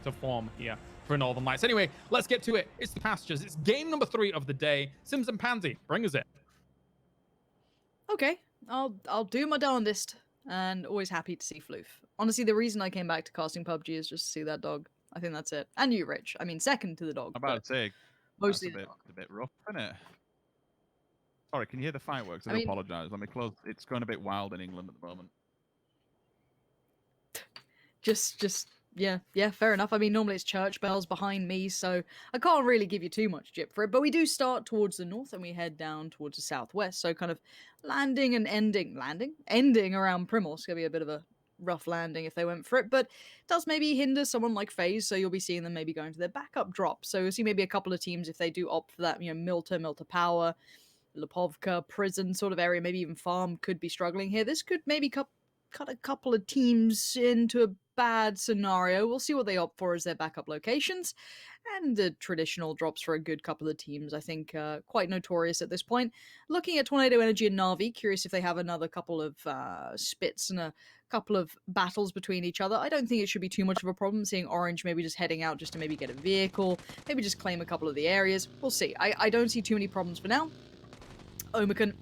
to form here for Northern Lights. Anyway, let's get to it. It's the Pastures. It's game number 3 of the day. Sims and Pansy, bring us in. Okay, I'll do my darndest, and always happy to see Floof. Honestly, the reason I came back to casting PUBG is just to see that dog. I think that's it. And you, Rich. I mean, second to the dog. I'm about to say, mostly that's the dog. a bit rough, isn't it? Sorry, can you hear the fireworks? I I do mean- apologise. Let me close. It's going a bit wild in England at the moment. Yeah, fair enough. I mean, normally it's church bells behind me, so I can't really give you too much jip for it. But we do start towards the north and we head down towards the southwest. So kind of ending around Primorsk. It's gonna be a bit of a rough landing if they went for it, but it does maybe hinder someone like FaZe. So you'll be seeing them maybe going to their backup drop. So you'll see maybe a couple of teams if they do opt for that, Milta Power, Lipovka, Prison sort of area, maybe even Farm could be struggling here. This could maybe cut a couple of teams into a bad scenario. We'll see what they opt for as their backup locations. And the traditional drops for a good couple of teams, I think, quite notorious at this point. Looking at Tornado Energy and Na'Vi, curious if they have another couple of spits and a couple of battles between each other. I don't think it should be too much of a problem, seeing Orange maybe just heading out just to maybe get a vehicle, maybe just claim a couple of the areas. We'll see. I don't see too many problems for now. Omicron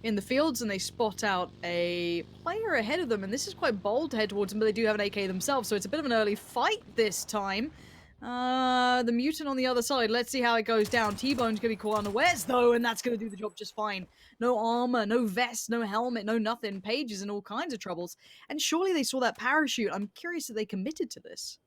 in the fields, and they spot out a player ahead of them, and this is quite bold to head towards them, but they do have an AK themselves, so it's a bit of an early fight this time. The mutant on the other side, let's see how it goes down. T-Bone's gonna be caught unawares though, and that's gonna do the job just fine. No armor, no vest, no helmet, no nothing. Paige is in all kinds of troubles, and surely they saw that parachute. I'm curious if they committed to this.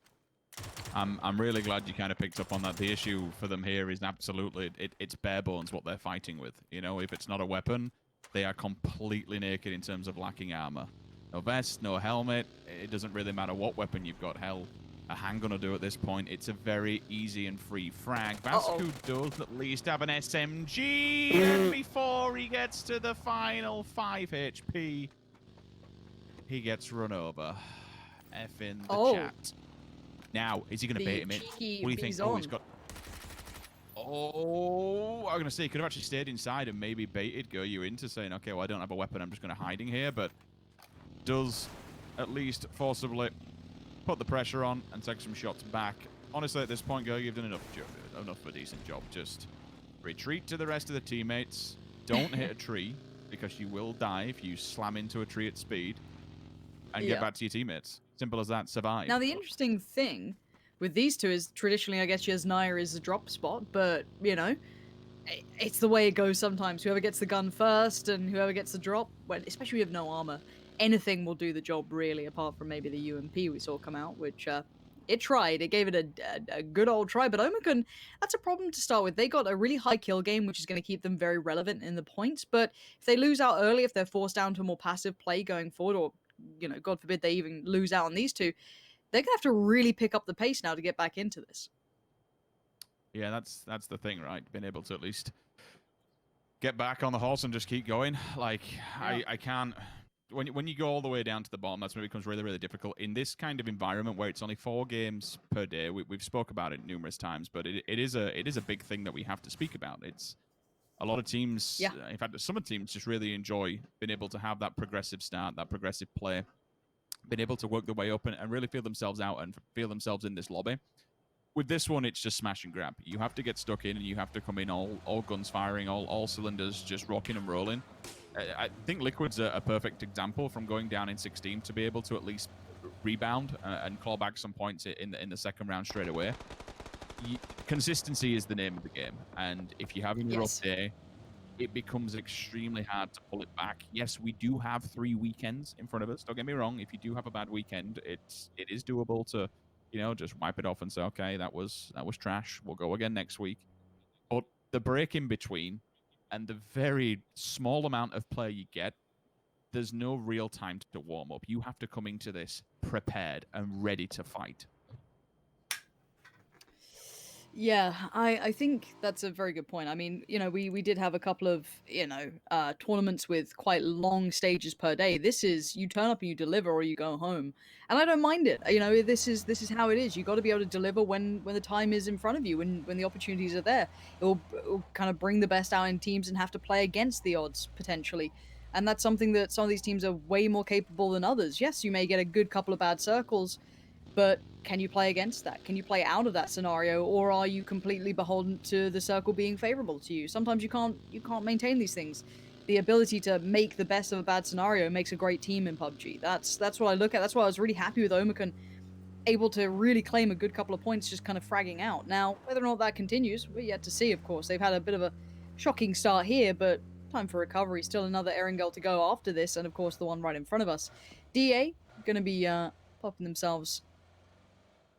I'm really glad you kind of picked up on that. The issue for them here is absolutely it's bare bones what they're fighting with. If it's not a weapon, they are completely naked in terms of lacking armor. No vest, no helmet. It doesn't really matter what weapon you've got. Hell, a handgun will do at this point. It's a very easy and free frag. Vasco does at least have an SMG, and before he gets to the final 5 HP, he gets run over. F in the chat. Now, is he going to bait him in? What do you think? Oh, he's got... Oh, I'm going to say he could have actually stayed inside and maybe baited Geryu into saying, okay, well, I don't have a weapon, I'm just going to hiding here, but does at least forcibly put the pressure on and take some shots back. Honestly, at this point, Geryu, you've done enough of a decent job. Just retreat to the rest of the teammates. Don't hit a tree, because you will die if you slam into a tree at speed, and get back to your teammates. Simple as that. Survive. Now, the interesting thing with these two is traditionally, I guess, Yasnaya is a drop spot, but, it's the way it goes sometimes. Whoever gets the gun first and whoever gets the drop, especially if you have no armor, anything will do the job, really, apart from maybe the UMP we saw come out, which it tried. It gave it a good old try, but Omicron, that's a problem to start with. They got a really high kill game, which is going to keep them very relevant in the points, but if they lose out early, if they're forced down to a more passive play going forward, or God forbid they even lose out on these two, they're going to have to really pick up the pace now to get back into this. Yeah, that's the thing, right? Being able to at least get back on the horse and just keep going. Like, yeah. I can't... When you go all the way down to the bottom, that's when it becomes really, really difficult. In this kind of environment where it's only 4 games per day, we've spoke about it numerous times, but it is a big thing that we have to speak about. It's a lot of teams, in fact, some of the teams just really enjoy being able to have that progressive start, that progressive play, being able to work their way up and really feel themselves out and feel themselves in this lobby. With this one, it's just smash and grab. You have to get stuck in and you have to come in all guns firing, all cylinders just rocking and rolling. I think Liquid's a perfect example from going down in 16 to be able to at least rebound and claw back some points in the second round straight away. Consistency is the name of the game, and if you have a rough day, it becomes extremely hard to pull it back. Yes, we do have 3 weekends in front of us. Don't get me wrong. If you do have a bad weekend, it is doable to, just wipe it off and say, okay, that was trash. We'll go again next week. But the break in between and the very small amount of play you get, there's no real time to warm up. You have to come into this prepared and ready to fight. Yeah, I think that's a very good point. I mean, we did have a couple of, tournaments with quite long stages per day. This is, you turn up and you deliver or you go home. And I don't mind it. This is how it is. You got to be able to deliver when the time is in front of you, when the opportunities are there. It will kind of bring the best out in teams and have to play against the odds, potentially. And that's something that some of these teams are way more capable than others. Yes, you may get a good couple of bad circles, But can you play against that? Can you play out of that scenario, or are you completely beholden to the circle being favorable to you? Sometimes you can't maintain these things. The ability to make the best of a bad scenario makes a great team in PUBG. That's what I look at. That's why I was really happy with Omicron able to really claim a good couple of points just kind of fragging out. Now, whether or not that continues, we're yet to see, of course. They've had a bit of a shocking start here, but time for recovery. Still another Erangel to go after this, and of course the one right in front of us. DA going to be popping themselves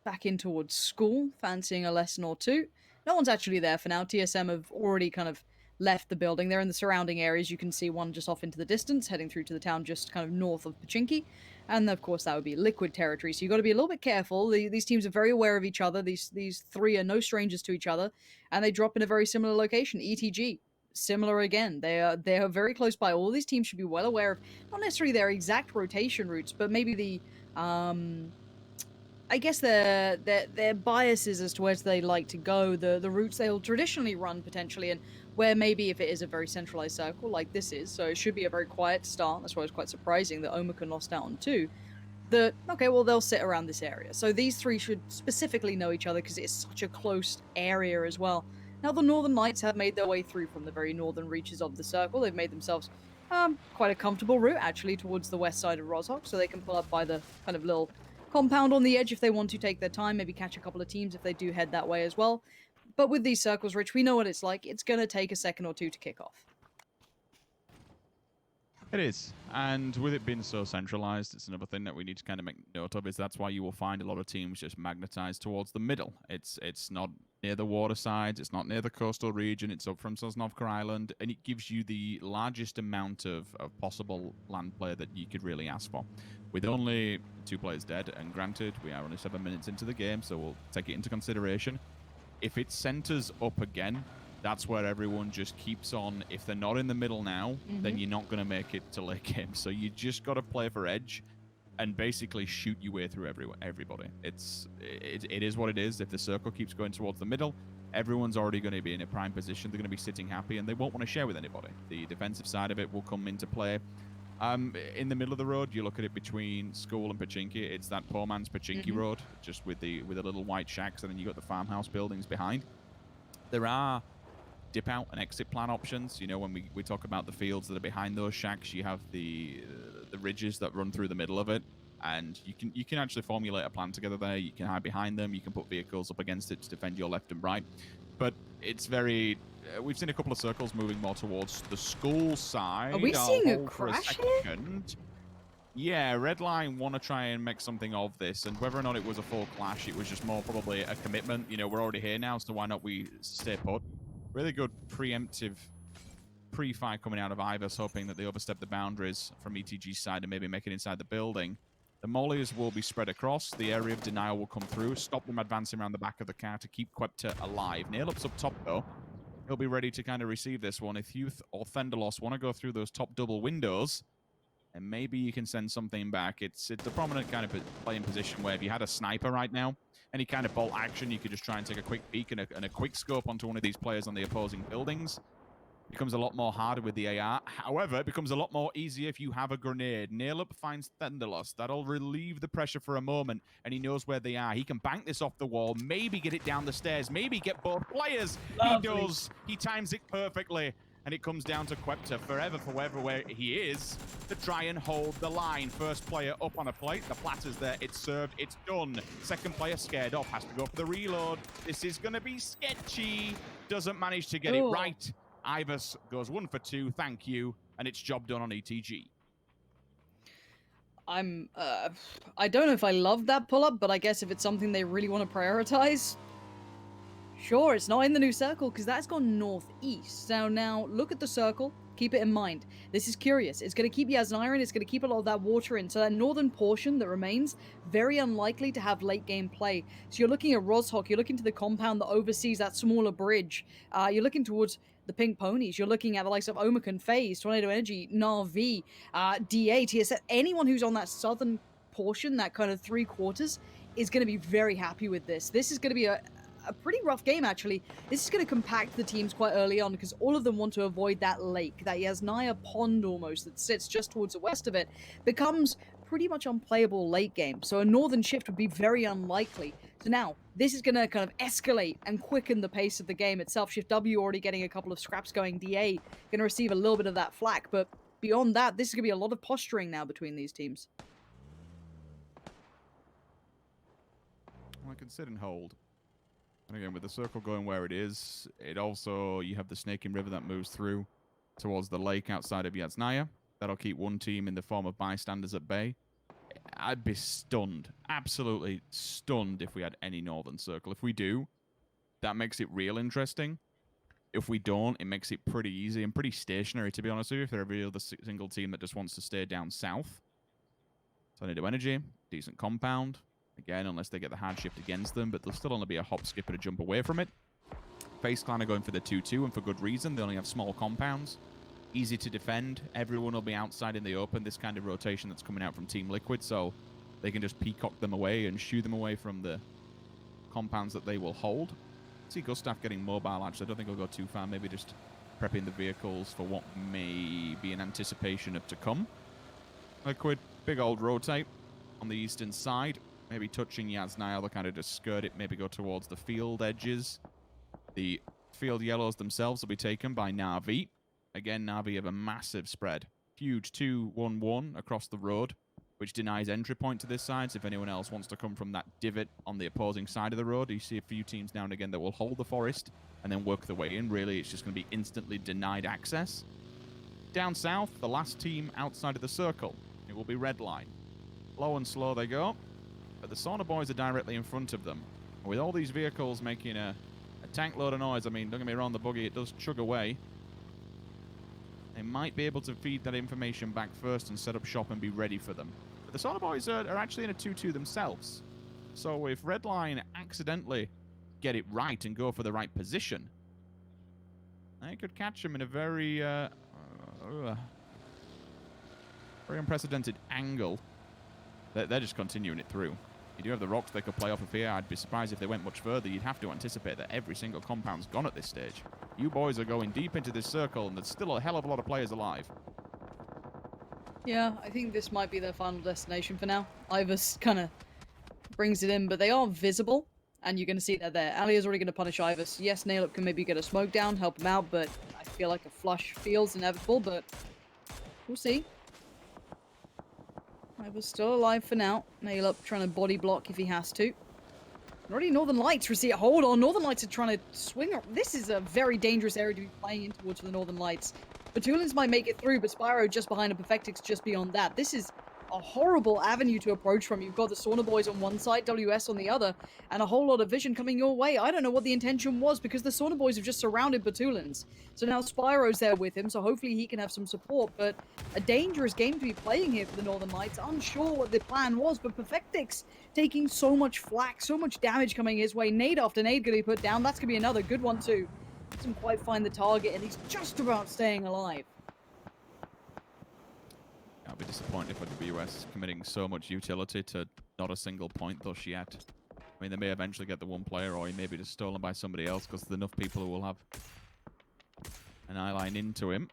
back in towards school, fancying a lesson or two. No one's actually there for now. TSM have already kind of left the building. They're in the surrounding areas. You can see one just off into the distance, heading through to the town just kind of north of Pachinki. And of course, that would be Liquid territory. So you've got to be a little bit careful. These teams are very aware of each other. These three are no strangers to each other, and they drop in a very similar location. ETG, similar again. They are very close by. All these teams should be well aware of not necessarily their exact rotation routes, but maybe the I guess their biases as to where they like to go, the routes they'll traditionally run potentially, and where maybe if it is a very centralized circle like this is, so it should be a very quiet start. That's why it's quite surprising that Omicron lost out on 2. That, okay, well, they'll sit around this area. So these three should specifically know each other because it's such a close area as well. Now, the Northern Knights have made their way through from the very northern reaches of the circle. They've made themselves quite a comfortable route, actually, towards the west side of Rozhok, so they can pull up by the kind of little compound on the edge if they want to take their time, maybe catch a couple of teams if they do head that way as well. But with these circles, Rich, we know what it's like. It's going to take a second or two to kick off. It is. And with it being so centralized, it's another thing that we need to kind of make note of, is that's why you will find a lot of teams just magnetized towards the middle. It's not near the water sides, it's not near the coastal region, it's up from Sosnovka Island, and it gives you the largest amount of possible land play that you could really ask for. With only 2 players dead, and granted, we are only 7 minutes into the game, so we'll take it into consideration. If it centers up again, that's where everyone just keeps on. If they're not in the middle now, then you're not going to make it to late game. So you just got to play for edge and basically shoot your way through everybody. It is what it is. If the circle keeps going towards the middle, everyone's already going to be in a prime position. They're going to be sitting happy, and they won't want to share with anybody. The defensive side of it will come into play. In the middle of the road, you look at it between school and Pachinki. It's that poor man's Pachinki road, just with the little white shacks, and then you got the farmhouse buildings behind. There are dip out and exit plan options. You know, when we talk about the fields that are behind those shacks, you have the ridges that run through the middle of it, and you can actually formulate a plan together there. You can hide behind them. You can put vehicles up against it to defend your left and right. But it's very. We've seen a couple of circles moving more towards the school side. Are we seeing a crash here? Yeah, Redline want to try and make something of this, and whether or not it was a full clash, it was just more probably a commitment. You know, we're already here now, so why not we stay put? Really good preemptive pre-fight coming out of Ivers, hoping that they overstep the boundaries from ETG's side and maybe make it inside the building. The mollies will be spread across. The area of denial will come through, stop them advancing around the back of the car to keep Quepta alive. Nailup's up top, though. He'll be ready to kind of receive this one. If Youth or Thendalos want to go through those top double windows, and maybe you can send something back. It's a prominent kind of playing position where if you had a sniper right now, any kind of bolt action, you could just try and take a quick peek and a quick scope onto one of these players on the opposing buildings. Becomes a lot more harder with the AR. However, it becomes a lot more easier if you have a grenade. Nailup finds Thendalos. That'll relieve the pressure for a moment, and he knows where they are. He can bank this off the wall, maybe get it down the stairs, maybe get both players. Lovely. He does. He times it perfectly. And it comes down to Quepta forever for where he is to try and hold the line. First player up on a plate. The platter's there. It's served. It's done. Second player scared off. Has to go for the reload. This is going to be sketchy. Doesn't manage to get it right. Ivers goes 1 for 2. Thank you. And it's job done on ETG. I don't know if I love that pull-up, but I guess if it's something they really want to prioritize, sure, it's not in the new circle because that's gone northeast. So now look at the circle. Keep it in mind. This is curious. It's going to keep Yasnaya in. It's going to keep a lot of that water in. So that northern portion that remains, very unlikely to have late game play. So you're looking at Rozhok. You're looking to the compound that oversees that smaller bridge. You're looking towards the Pink Ponies. You're looking at the likes of Omicron, FaZe, Tornado Energy, Na'Vi, DA, TSF. Anyone who's on that southern portion, that kind of 3/4, is going to be very happy with this. This is going to be a pretty rough game, actually. This is going to compact the teams quite early on because all of them want to avoid that lake, that Yasnaya pond almost that sits just towards the west of it, becomes pretty much unplayable late game. So a northern shift would be very unlikely. So now, this is going to kind of escalate and quicken the pace of the game itself. Shift W already getting a couple of scraps going. DA going to receive a little bit of that flak, but beyond that, this is going to be a lot of posturing now between these teams. Well, I can sit and hold. And again, with the circle going where it is, it also, you have the Snaking River that moves through towards the lake outside of Yasnaya. That'll keep one team in the form of bystanders at bay. I'd be stunned, absolutely stunned if we had any northern circle. If we do, that makes it real interesting. If we don't, it makes it pretty easy and pretty stationary, to be honest with you, if there every other single team that just wants to stay down south. Tornado Energy, decent compound. Again, unless they get the hard shift against them, but there'll still only be a hop, skip, and a jump away from it. Face Clan are going for the 2-2, and for good reason. They only have small compounds. Easy to defend. Everyone will be outside in the open, this kind of rotation that's coming out from Team Liquid, so they can just peacock them away and shoo them away from the compounds that they will hold. See Gustav getting mobile, actually. I don't think he'll go too far. Maybe just prepping the vehicles for what may be an anticipation of to come. Liquid, big old rotate on the eastern side. Maybe touching Yasnaya, they'll kind of just skirt it, maybe go towards the field edges. The field yellows themselves will be taken by Na'Vi. Again, Na'Vi have a massive spread. Huge 2-1-1 across the road, which denies entry point to this side. So if anyone else wants to come from that divot on the opposing side of the road, you see a few teams now and again that will hold the forest and then work their way in. Really, it's just going to be instantly denied access. Down south, the last team outside of the circle, it will be Redline. Low and slow they go, but the Sauna Boys are directly in front of them. With all these vehicles making a tank load of noise, I mean, don't get me wrong, the buggy, it does chug away. They might be able to feed that information back first and set up shop and be ready for them. But the Sauna Boys are actually in a 2-2 themselves. So if Redline accidentally get it right and go for the right position, they could catch them in a very unprecedented angle. They're just continuing it through. You do have the rocks they could play off of here. I'd be surprised if they went much further. You'd have to anticipate that every single compound's gone at this stage. You boys are going deep into this circle, and there's still a hell of a lot of players alive. Yeah, I think this might be their final destination for now. Ivers kind of brings it in, but they are visible, and you're going to see that there. Alia's already going to punish Ivers. Yes, Nail Up can maybe get a smoke down, help him out, but I feel like a flush feels inevitable, but we'll see. Ivers still alive for now. Nail Up trying to body block if he has to. Already Northern Lights receive. Hold on, Northern Lights are trying to swing. This is a very dangerous area to be playing in towards the Northern Lights. Batulins might make it through, but Spyro just behind and Perfectix just beyond that. This is a horrible avenue to approach from. You've got the Sauna Boys on one side, WS on the other, and a whole lot of vision coming your way. I don't know what the intention was, because the Sauna Boys have just surrounded Batulins. So now Spyro's there with him, so hopefully he can have some support, but a dangerous game to be playing here for the Northern Lights. Unsure what the plan was, but Perfectix taking so much flak, so much damage coming his way. Nade after nade going to be put down. That's going to be another good one too. Doesn't quite find the target, and he's just about staying alive. I'll be disappointed for WS committing so much utility to not a single point thus yet. I mean, they may eventually get the one player, or he may be just stolen by somebody else, because there's enough people who will have an eye line into him.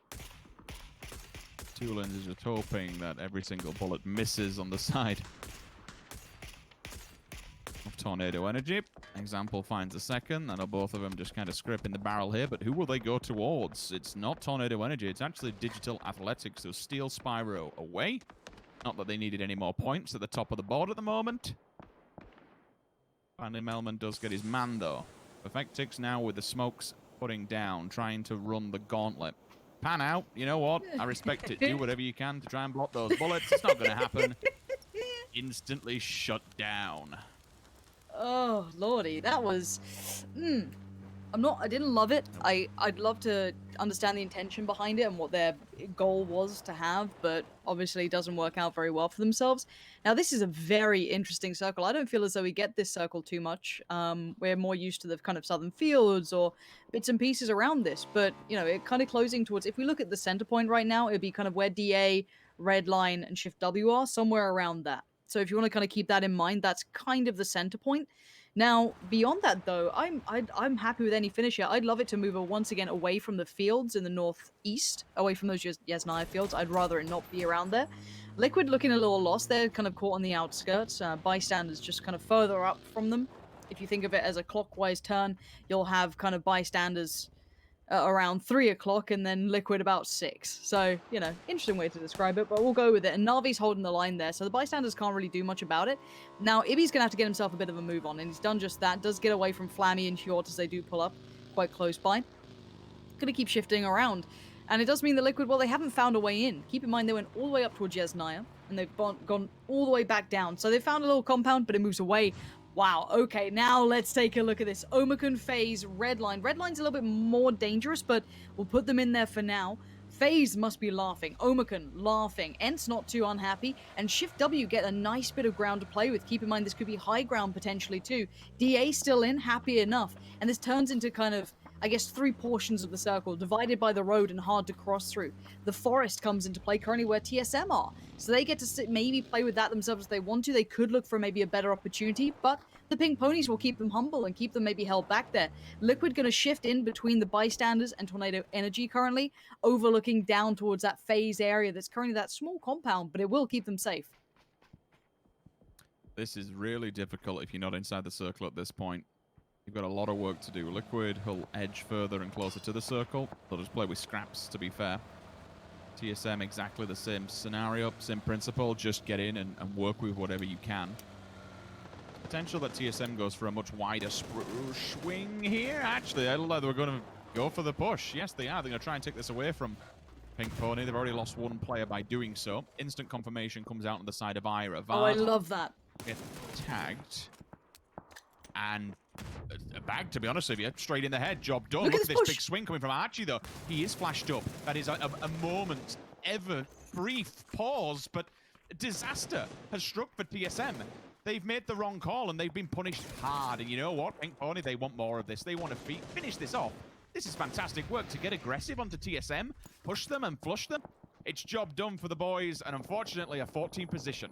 Tulins is just hoping that every single bullet misses on the side of Tornado Energy. Example finds a second, and both of them just kind of scraping the barrel here, but who will they go towards? It's not Tornado Energy, it's actually Digital Athletics who steal Spyro away. Not that they needed any more points at the top of the board at the moment. Finally, Melman does get his man, though. Perfectix now with the smokes putting down, trying to run the gauntlet. Pan out, you know what? I respect it. Do whatever you can to try and block those bullets. It's not going to happen. Instantly shut down. Oh, lordy, that was... I didn't love it. I'd love to understand the intention behind it and what their goal was to have, but obviously it doesn't work out very well for themselves. Now, this is a very interesting circle. I don't feel as though we get this circle too much. We're more used to the kind of southern fields or bits and pieces around this, but, you know, it kind of closing towards... If we look at the center point right now, it'd be kind of where DA, Redline, and Shift W are, somewhere around that. So if you want to kind of keep that in mind, that's kind of the center point. Now, beyond that, though, I'm happy with any finish here. I'd love it to move once again away from the fields in the northeast, away from those Yasnaya fields. I'd rather it not be around there. Liquid looking a little lost. They're kind of caught on the outskirts. Bystanders just kind of further up from them. If you think of it as a clockwise turn, you'll have kind of bystanders around 3 o'clock and then Liquid about 6. So, you know, interesting way to describe it, but we'll go with it. And Navi's holding the line there, so the bystanders can't really do much about it. Now, Ibby's going to have to get himself a bit of a move on, and he's done just that. Does get away from Flammy and Hjort as they do pull up quite close by. Going to keep shifting around. And it does mean that Liquid, well, they haven't found a way in. Keep in mind they went all the way up towards Yesnaya, and they've gone all the way back down. So they found a little compound, but it moves away. Wow, okay, now let's take a look at this. Omicron, FaZe, Redline. Redline's a little bit more dangerous, but we'll put them in there for now. FaZe must be laughing. Omicron laughing. Ent's not too unhappy. And Shift W get a nice bit of ground to play with. Keep in mind this could be high ground potentially too. DA still in, happy enough. And this turns into kind of, I guess, 3 portions of the circle, divided by the road and hard to cross through. The forest comes into play currently where TSM are. So they get to maybe play with that themselves if they want to. They could look for maybe a better opportunity, but the Pink Ponies will keep them humble and keep them maybe held back there. Liquid going to shift in between the bystanders and Tornado Energy currently, overlooking down towards that FaZe area that's currently that small compound, but it will keep them safe. This is really difficult if you're not inside the circle at this point. You've got a lot of work to do. Liquid will edge further and closer to the circle. They'll just play with scraps, to be fair. TSM, exactly the same scenario, same principle. Just get in and work with whatever you can. Potential that TSM goes for a much wider swing here. Actually, I look like they were going to go for the push. Yes, they are. They're going to try and take this away from Pink Pony. They've already lost 1 player by doing so. Instant confirmation comes out on the side of Ira. Oh, I love that. Get tagged. And a bag, to be honest with you, straight in the head. Job done. Look at this big swing coming from Archie, though. He is flashed up. That is a moment, ever brief pause, but disaster has struck for TSM. They've made the wrong call, and they've been punished hard. And you know what? Pink Pony, they want more of this. They want to finish this off. This is fantastic work to get aggressive onto TSM, push them and flush them. It's job done for the boys, and unfortunately, a 14 position.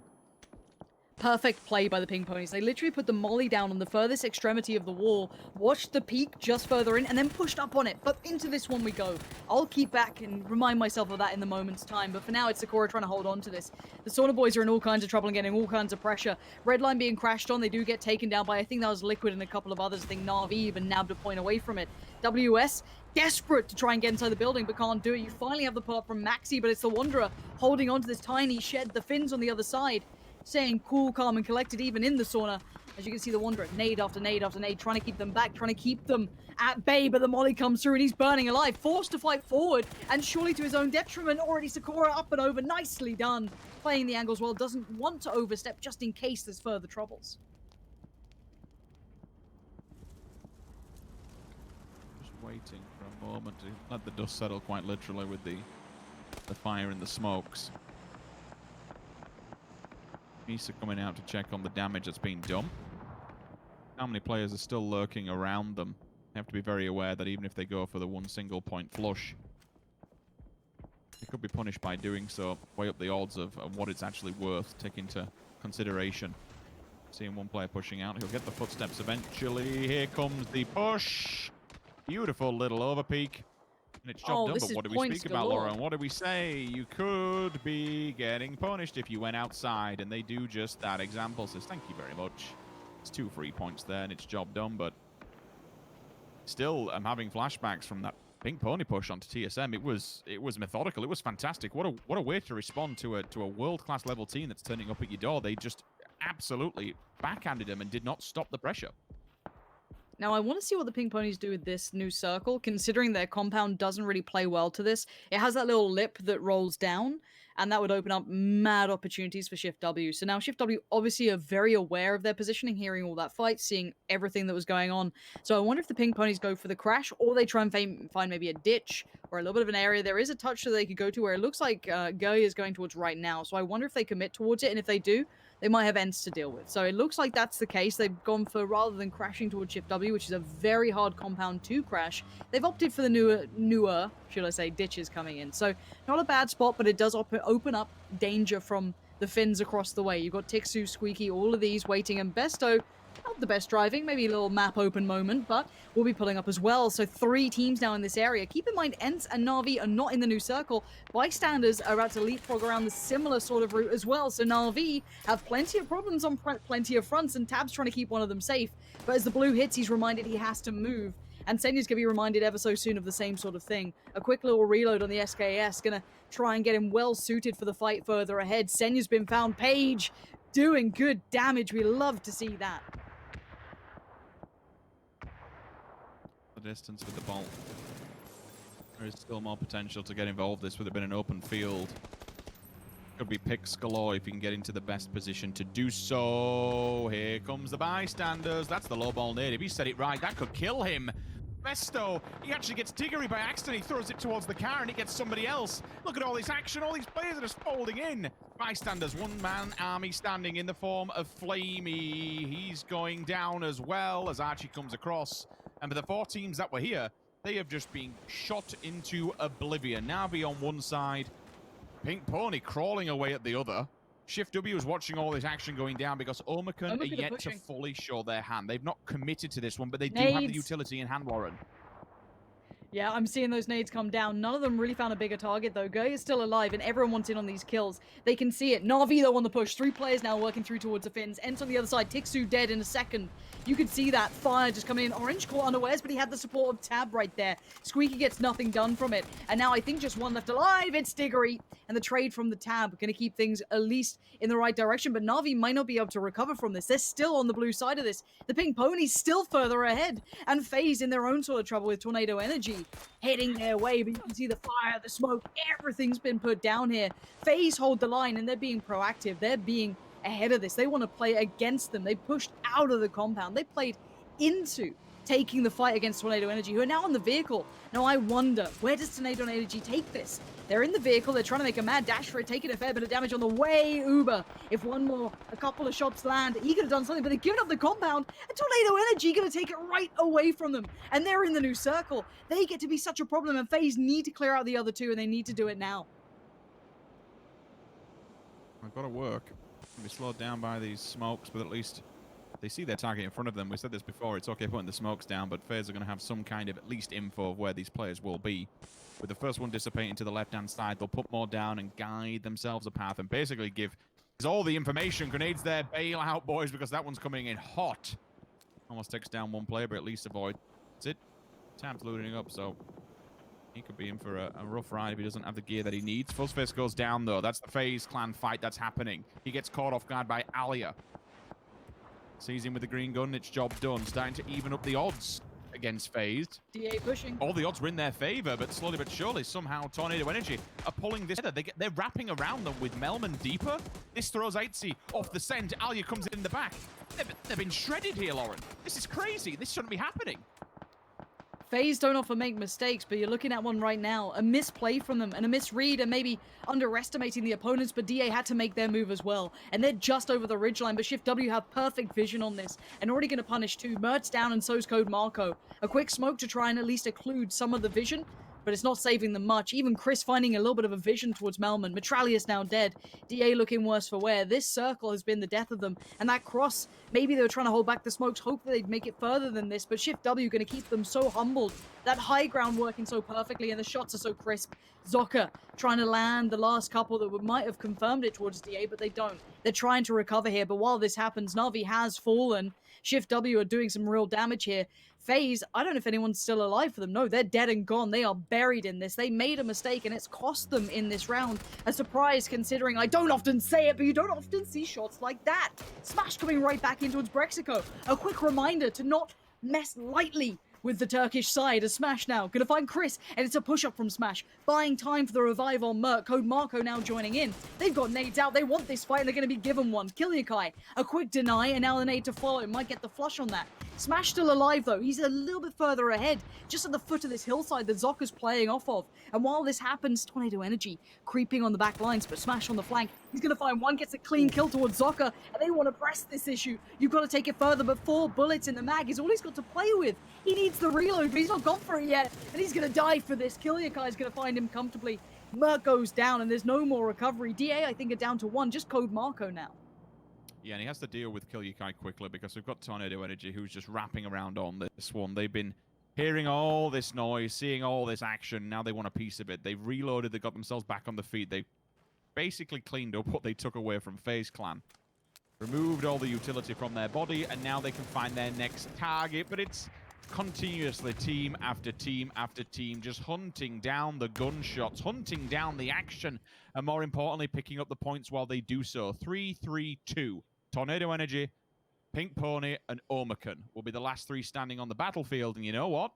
Perfect play by the Pink Ponies. They literally put the molly down on the furthest extremity of the wall, watched the peak just further in, and then pushed up on it. But into this one we go. I'll keep back and remind myself of that in the moment's time. But for now, it's Sakura trying to hold on to this. The Sauna boys are in all kinds of trouble and getting all kinds of pressure. Redline being crashed on. They do get taken down by, I think that was Liquid and a couple of others. I think Na'Vi even nabbed a point away from it. WS, desperate to try and get inside the building, but can't do it. You finally have the pull up from Maxi, but it's the Wanderer holding on to this tiny shed. The Finns on the other side, staying cool, calm, and collected even in the sauna. As you can see, the Wanderer, nade after nade after nade, trying to keep them back, trying to keep them at bay, but the molly comes through and he's burning alive, forced to fight forward, and surely to his own detriment. Already Sakura up and over, nicely done. Playing the angles well, doesn't want to overstep just in case there's further troubles. Just waiting for a moment to let the dust settle, quite literally, with the fire and the smokes. Misa coming out to check on the damage that's been done. How many players are still lurking around them? They have to be very aware that even if they go for the 1 single point flush, they could be punished by doing so. Weigh up the odds of what it's actually worth. Take into consideration. Seeing 1 player pushing out. He'll get the footsteps eventually. Here comes the push. Beautiful little overpeak. And it's job done, but what do we speak about, Laura? And what do we say? You could be getting punished if you went outside, and they do just that. Example says, thank you very much. It's 2 free points there, and it's job done, but still, I'm having flashbacks from that Pink Pony push onto TSM. It was methodical. It was fantastic. What a way to respond to a world-class level team that's turning up at your door. They just absolutely backhanded him and did not stop the pressure. Now, I want to see what the Pink Ponies do with this new circle, considering their compound doesn't really play well to this. It has that little lip that rolls down, and that would open up mad opportunities for Shift W. So now Shift W obviously are very aware of their positioning, hearing all that fight, seeing everything that was going on. So I wonder if the Pink Ponies go for the crash, or they try and find maybe a ditch or a little bit of an area. There is a touch that they could go to where it looks like Gurley is going towards right now. So I wonder if they commit towards it, and if they do, they might have ends to deal with. So it looks like that's the case. They've gone for, rather than crashing towards Shift W, which is a very hard compound to crash, they've opted for the newer, should I say, ditches coming in. So not a bad spot, but it does open up danger from the Finns across the way. You've got Tixu, Squeaky, all of these waiting, and Besto, Not the best driving, maybe a little map open moment, but we'll be pulling up as well. So 3 teams now in this area. Keep in mind, Ents and Na'Vi are not in the new circle. Bystanders are about to leapfrog around the similar sort of route as well. So Na'Vi have plenty of problems on plenty of fronts, and Tab's trying to keep one of them safe. But as the blue hits, he's reminded he has to move. And Senya's going to be reminded ever so soon of the same sort of thing. A quick little reload on the SKS, going to try and get him well suited for the fight further ahead. Senya's been found. Paige doing good damage. We love to see that. The distance with the bolt. There is still more potential to get involved. This would have been an open field. Could be picks galore if you can get into the best position to do so. Here comes the bystanders. That's the low ball nade. If he said it right, that could kill him. Mesto, he actually gets Diggory by accident. He throws it towards the car and it gets somebody else. Look at all this action. All these players are just folding in. Bystanders, one-man army standing in the form of Flamey. He's going down as well as Archie comes across. And for the 4 teams that were here, they have just been shot into oblivion. Na'Vi on one side, Pink Pony crawling away at the other. Shift W is watching all this action going down because Omicron are yet to fully show their hand. They've not committed to this one, but they do have the utility in hand, Lauren. Yeah, I'm seeing those nades come down. None of them really found a bigger target, though. Guy is still alive, and everyone wants in on these kills. They can see it. Na'Vi, though, on the push. 3 players now working through towards the Finns. Ent on the other side. Tixu dead in a second. You could see that fire just coming in. Orange caught unawares, but he had the support of Tab right there. Squeaky gets nothing done from it. And now I think just one left alive. It's Diggory. And the trade from the Tab going to keep things at least in the right direction. But Na'Vi might not be able to recover from this. They're still on the blue side of this. The Pink Pony's still further ahead. And FaZe in their own sort of trouble with Tornado Energy heading their way. But you can see the fire, the smoke, everything's been put down here. FaZe hold the line, and they're being proactive. They're being ahead of this. They want to play against them. They pushed out of the compound. They played into taking the fight against Tornado Energy, who are now on the vehicle. Now I wonder, where does Tornado Energy take this? They're in the vehicle. They're trying to make a mad dash for it, taking a fair bit of damage on the way. Uber, if a couple of shots land, he could have done something, but they've given up the compound, and Tornado Energy going to take it right away from them. And they're in the new circle. They get to be such a problem, and FaZe need to clear out the other 2, and they need to do it now. I've got to work. Be slowed down by these smokes, but at least they see their target in front of them. We said this before, it's okay putting the smokes down, but FaZe are going to have some kind of at least info of where these players will be. With the first one dissipating to the left-hand side, they'll put more down and guide themselves a path and basically give all the information. Grenades there, bail out, boys, because that one's coming in hot. Almost takes down one player, but at least avoid. That's it. Tab's loading up, so he could be in for a rough ride if he doesn't have the gear that he needs. Fuzzfist goes down, though. That's the FaZe clan fight that's happening. He gets caught off guard by Alia. Sees him with the green gun. It's job done. Starting to even up the odds against FaZe. DA pushing. All the odds were in their favor, but slowly but surely, somehow Tornado Energy are pulling this together. They're wrapping around them with Melman deeper. This throws Aitzi off the scent. Alia comes in the back. They've been shredded here, Lauren. This is crazy. This shouldn't be happening. FaZe don't often make mistakes, but you're looking at one right now. A misplay from them and a misread and maybe underestimating the opponents, but DA had to make their move as well. And they're just over the ridgeline, but Shift W have perfect vision on this and already going to punish 2. Mert's down and so's Code Marco. A quick smoke to try and at least occlude some of the vision, but it's not saving them much. Even Chris finding a little bit of a vision towards Melman. Metralius now dead. DA looking worse for wear. This circle has been the death of them. And that cross, maybe they were trying to hold back the smokes, hope that they'd make it further than this, but Shift W going to keep them so humbled. That high ground working so perfectly, and the shots are so crisp. Zoka trying to land the last couple that might have confirmed it towards DA, but they don't. They're trying to recover here, but while this happens, Na'Vi has fallen. Shift W are doing some real damage here. FaZe, I don't know if anyone's still alive for them. No, they're dead and gone. They are buried in this. They made a mistake, and it's cost them in this round. A surprise, considering I don't often say it, but you don't often see shots like that. Smash coming right back in towards Brexico. A quick reminder to not mess lightly with the Turkish side. A Smash now. Gonna find Chris, and it's a push-up from Smash. Buying time for the revive on Merc. Code Marco now joining in. They've got nades out. They want this fight, and they're gonna be given one. Killiakai, a quick deny, and now the nade to follow. Might get the flush on that. Smash still alive, though. He's a little bit further ahead, just at the foot of this hillside that Zoka's playing off of. And while this happens, Tornado Energy creeping on the back lines, but Smash on the flank. He's going to find one, gets a clean kill towards Zoka, and they want to press this issue. You've got to take it further, but 4 bullets in the mag is all he's got to play with. He needs the reload, but he's not gone for it yet, and he's going to die for this. Killiakai's going to find him comfortably. Merc goes down, and there's no more recovery. DA, I think, are down to 1, just Code Marco now. Yeah, and he has to deal with Kill You Kai quickly because we've got Tornado Energy who's just wrapping around on this one. They've been hearing all this noise, seeing all this action. Now they want a piece of it. They've reloaded. They got themselves back on the feet. They basically cleaned up what they took away from FaZe Clan. Removed all the utility from their body, and now they can find their next target. But it's continuously team after team after team just hunting down the gunshots, hunting down the action, and more importantly, picking up the points while they do so. 3-3-2. Tornado Energy, Pink Pony, and Omicron will be the last three standing on the battlefield. And you know what?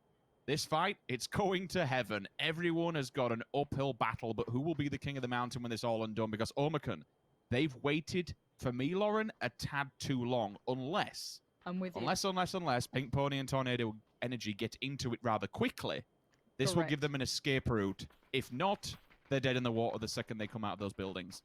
This fight, it's going to heaven. Everyone has got an uphill battle, but who will be the king of the mountain when this all undone? Because Omicron, they've waited, for me, Lauren, a tad too long. Unless Pink Pony and Tornado Energy get into it rather quickly, this will give them an escape route. If not, they're dead in the water the second they come out of those buildings.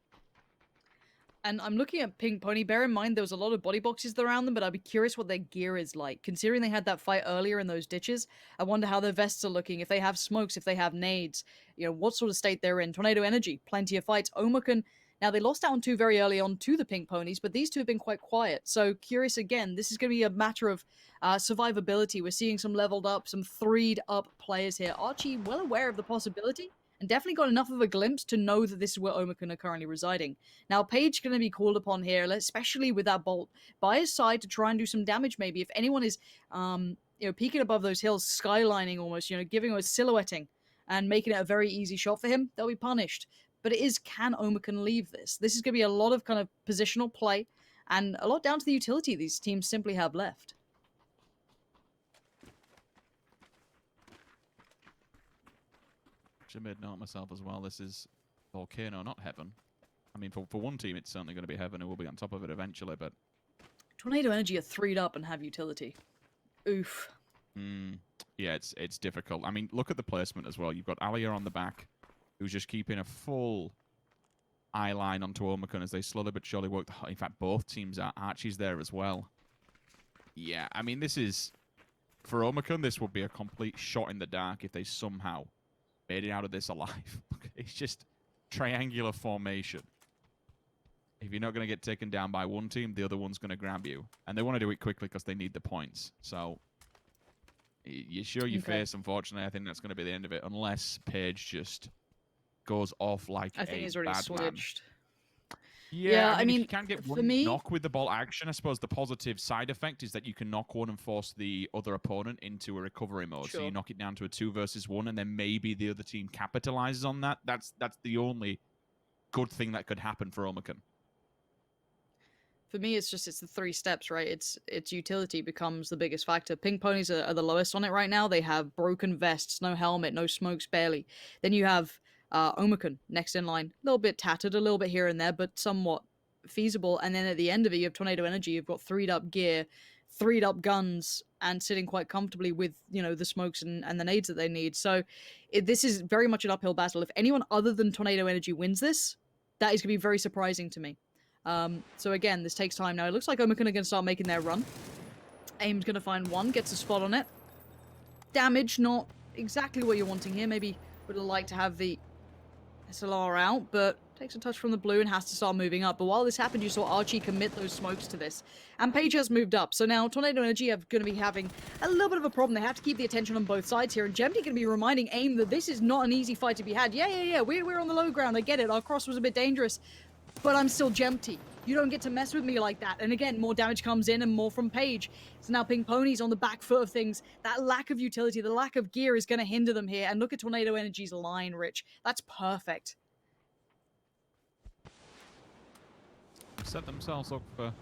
And I'm looking at Pink Pony. Bear in mind, there was a lot of body boxes around them, but I'd be curious what their gear is like. Considering they had that fight earlier in those ditches, I wonder how their vests are looking, if they have smokes, if they have nades, you know, what sort of state they're in. Tornado Energy, plenty of fights. Omicron, now they lost out on two very early on to the Pink Ponies, but these two have been quite quiet. So curious again, this is going to be a matter of survivability. We're seeing some leveled up, some 3'd up players here. Archie, well aware of the possibility, and definitely got enough of a glimpse to know that this is where Omicron are currently residing. Now, Paige going to be called upon here, especially with that bolt by his side to try and do some damage maybe. If anyone is, peeking above those hills, skylining almost, giving a silhouetting and making it a very easy shot for him, they'll be punished. But it is, can Omicron leave this? This is going to be a lot of kind of positional play and a lot down to the utility these teams simply have left. I made note myself as well. This is Volcano, not Heaven. I mean, for one team, it's certainly going to be Heaven, who will be on top of it eventually, but... Tornado Energy are 3'd up and have utility. Oof. Yeah, it's difficult. I mean, look at the placement as well. You've got Alia on the back, who's just keeping a full eye line onto Omicron as they slowly but surely work. In fact, both teams are. Archie's there as well. Yeah, I mean, this is... For Omicron, this would be a complete shot in the dark if they somehow made it out of this alive. It's just triangular formation. If you're not going to get taken down by one team, the other one's going to grab you. And they want to do it quickly because they need the points. So, you show your face, unfortunately. I think that's going to be the end of it. Unless Paige just goes off like I think he's already switched. Yeah, I mean, if you can get one knock with the bolt action, I suppose the positive side effect is that you can knock one and force the other opponent into a recovery mode. Sure. So you knock it down to a 2 versus 1, and then maybe the other team capitalizes on that. That's the only good thing that could happen for Omicron. For me, it's the 3 steps, right? Its utility becomes the biggest factor. Pink Ponies are the lowest on it right now. They have broken vests, no helmet, no smokes, barely. Then you have Omicron next in line, a little bit tattered, a little bit here and there, but somewhat feasible. And then at the end of it, you have Tornado Energy. You've got 3'd up gear, 3'd up guns, and sitting quite comfortably with the smokes and the nades that they need. So this is very much an uphill battle. If anyone other than Tornado Energy wins this, that is going to be very surprising to me. So again, this takes time now. It looks like Omicron are going to start making their run. Aim's going to find one, gets a spot on it. Damage, not exactly what you're wanting here. Maybe would have liked to have the SLR out, but takes a touch from the blue and has to start moving up. But while this happened, you saw Archie commit those smokes to this. And Paige has moved up. So now Tornado Energy are going to be having a little bit of a problem. They have to keep the attention on both sides here. And Gemty going to be reminding AIM that this is not an easy fight to be had. Yeah. We're on the low ground. I get it. Our cross was a bit dangerous. But I'm still Gemty. You don't get to mess with me like that. And again, more damage comes in and more from Paige. So now Pink Pony's on the back foot of things. That lack of utility, the lack of gear is going to hinder them here. And look at Tornado Energy's line, Rich. That's perfect. Set themselves up for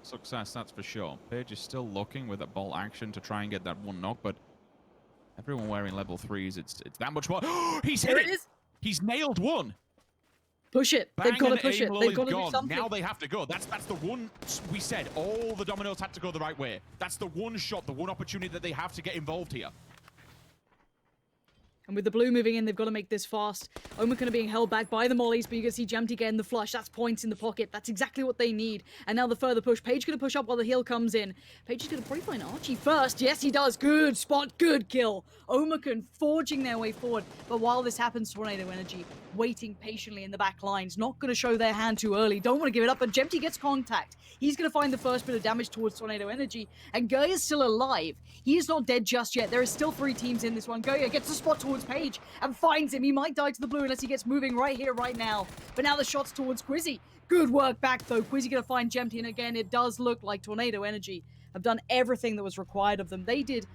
success, that's for sure. Paige is still looking with that bolt action to try and get that one knock, but everyone wearing level 3s, it's that much more. He's hit it! He's nailed one! Push it. Bang, they've got to push it. They've got to do something. Now they have to go. That's the one we said. All the dominoes had to go the right way. That's the one shot, the one opportunity that they have to get involved here. And with the blue moving in, they've got to make this fast. Omicron are being held back by the mollies, but you can see Jemty getting the flush. That's points in the pocket. That's exactly what they need. And now the further push. Paige going to push up while the heal comes in. Paige is going to probably find Archie first. Yes, he does. Good spot. Good kill. Omicron forging their way forward. But while this happens, Tornado Energy waiting patiently in the back lines. Not going to show their hand too early. Don't want to give it up, but Jemty gets contact. He's going to find the first bit of damage towards Tornado Energy. And Guy is still alive. He is not dead just yet. There is still 3 teams in this one. Goya gets the spot towards Paige and finds him. He might die to the blue unless he gets moving right here, right now. But now the shot's towards Quizzy. Good work back, though. Quizzy going to find Jemty. And again, it does look like Tornado Energy have done everything that was required of them. They did